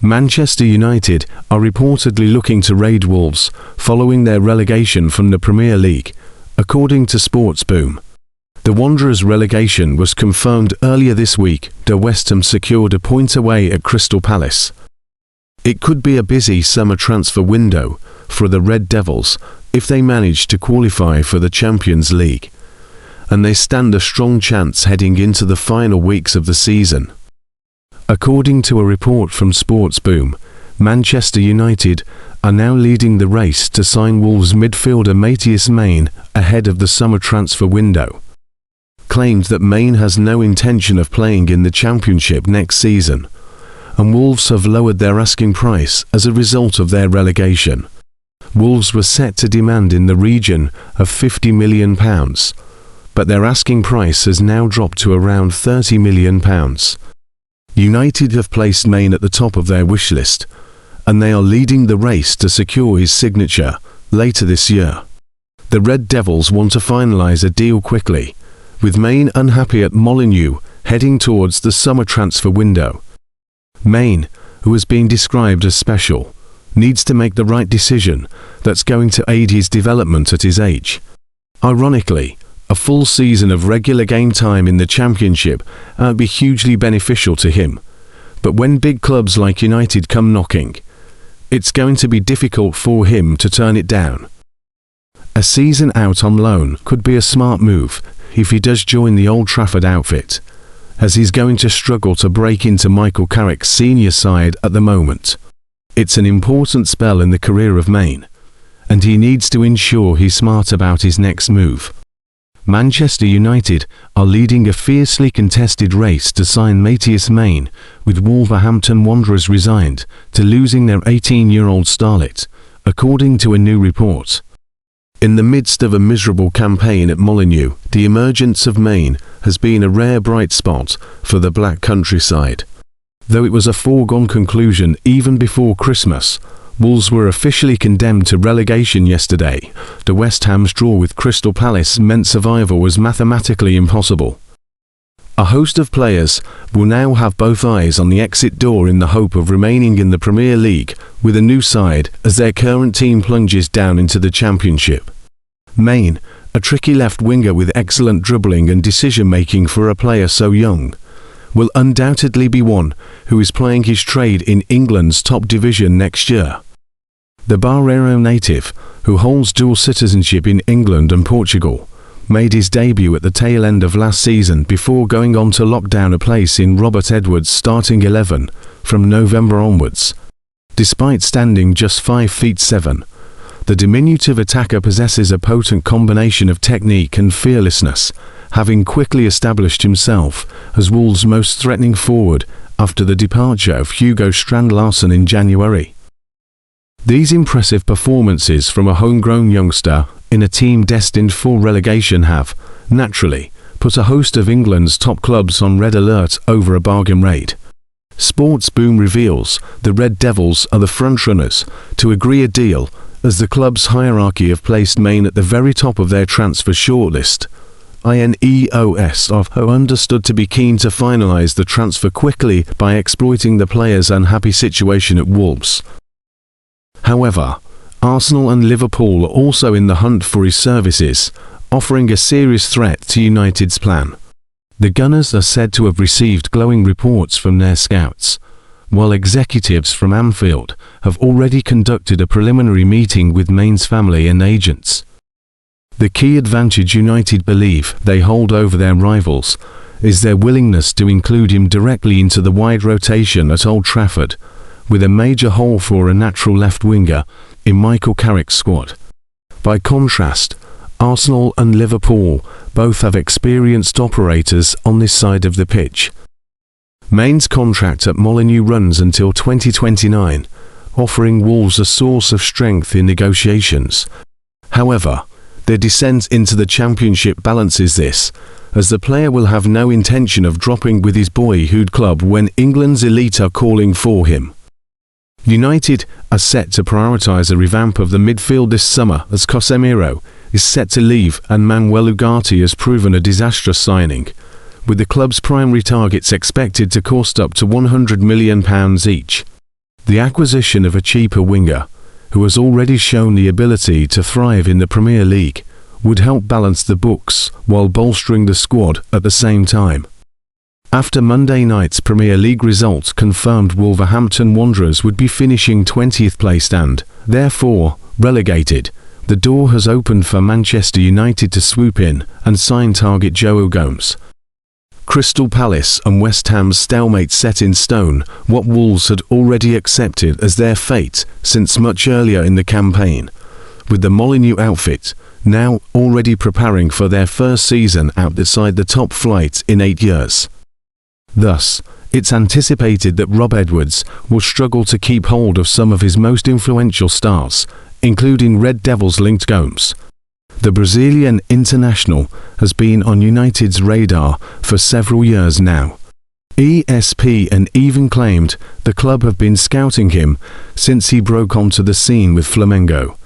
Manchester United are reportedly looking to raid Wolves following their relegation from the Premier League, according to Sportsboom. The Wanderers' relegation was confirmed earlier this week, though West Ham secured a point away at Crystal Palace. It could be a busy summer transfer window for the Red Devils if they manage to qualify for the Champions League, and they stand a strong chance heading into the final weeks of the season. According to a report from Sportsboom, Manchester United are now leading the race to sign Wolves midfielder Mateus ahead of the summer transfer window. Claimed that Maine has no intention of playing in the Championship next season, and Wolves have lowered their asking price as a result of their relegation. Wolves were set to demand in the region of £50 million, but their asking price has now dropped to around £30 million. United have placed Maine at the top of their wish list, and they are leading the race to secure his signature later this year. The Red Devils want to finalise a deal quickly, with Maine unhappy at Molineux heading towards the summer transfer window. Maine, who has been described as special, needs to make the right decision that's going to aid his development at his age. Ironically, a full season of regular game time in the Championship would be hugely beneficial to him, but when big clubs like United come knocking, it's going to be difficult for him to turn it down. A season out on loan could be a smart move if he does join the Old Trafford outfit, as he's going to struggle to break into Michael Carrick's senior side at the moment. It's an important spell in the career of Maine, and he needs to ensure he's smart about his next move. Manchester United are leading a fiercely contested race to sign Mateus, with Wolverhampton Wanderers resigned to losing their 18-year-old starlet, according to a new report. In the midst of a miserable campaign at Molineux, the emergence of Maine has been a rare bright spot for the Black Countryside. Though it was a foregone conclusion even before Christmas, Wolves were officially condemned to relegation yesterday. The West Ham's draw with Crystal Palace meant survival was mathematically impossible. A host of players will now have both eyes on the exit door in the hope of remaining in the Premier League with a new side as their current team plunges down into the Championship. Maine, a tricky left winger with excellent dribbling and decision-making for a player so young, will undoubtedly be one who is playing his trade in England's top division next year. The Barreiro native, who holds dual citizenship in England and Portugal, made his debut at the tail end of last season before going on to lock down a place in Robert Edwards' starting 11 from November onwards. Despite standing just 5'7", the diminutive attacker possesses a potent combination of technique and fearlessness, having quickly established himself as Wolves' most threatening forward after the departure of Hugo Strand-Larsen in January. These impressive performances from a homegrown youngster in a team destined for relegation have, naturally, put a host of England's top clubs on red alert over a bargain raid. Sportsboom reveals the Red Devils are the frontrunners to agree a deal, as the club's hierarchy have placed Maine at the very top of their transfer shortlist. INEOS are understood to be keen to finalise the transfer quickly by exploiting the player's unhappy situation at Wolves. However, Arsenal and Liverpool are also in the hunt for his services, offering a serious threat to United's plan. The Gunners are said to have received glowing reports from their scouts, while executives from Anfield have already conducted a preliminary meeting with Maine's family and agents. The key advantage United believe they hold over their rivals is their willingness to include him directly into the wide rotation at Old Trafford, with a major hole for a natural left winger in Michael Carrick's squad. By contrast, Arsenal and Liverpool both have experienced operators on this side of the pitch. Maine's contract at Molineux runs until 2029, offering Wolves a source of strength in negotiations. However, their descent into the Championship balances this, as the player will have no intention of dropping with his boyhood club when England's elite are calling for him. United are set to prioritise a revamp of the midfield this summer, as Casemiro is set to leave and Manuel Ugarte has proven a disastrous signing, with the club's primary targets expected to cost up to £100 million each. The acquisition of a cheaper winger, who has already shown the ability to thrive in the Premier League, would help balance the books while bolstering the squad at the same time. After Monday night's Premier League results confirmed Wolverhampton Wanderers would be finishing 20th placed and, therefore, relegated, the door has opened for Manchester United to swoop in and sign target Joe Gomes. Crystal Palace and West Ham's stalemate set in stone what Wolves had already accepted as their fate since much earlier in the campaign, with the Molineux outfit now already preparing for their first season outside the top flight in 8 years. Thus, it's anticipated that Rob Edwards will struggle to keep hold of some of his most influential stars, including Red Devils-linked Gomes. The Brazilian international has been on United's radar for several years now. ESPN even claimed the club have been scouting him since he broke onto the scene with Flamengo.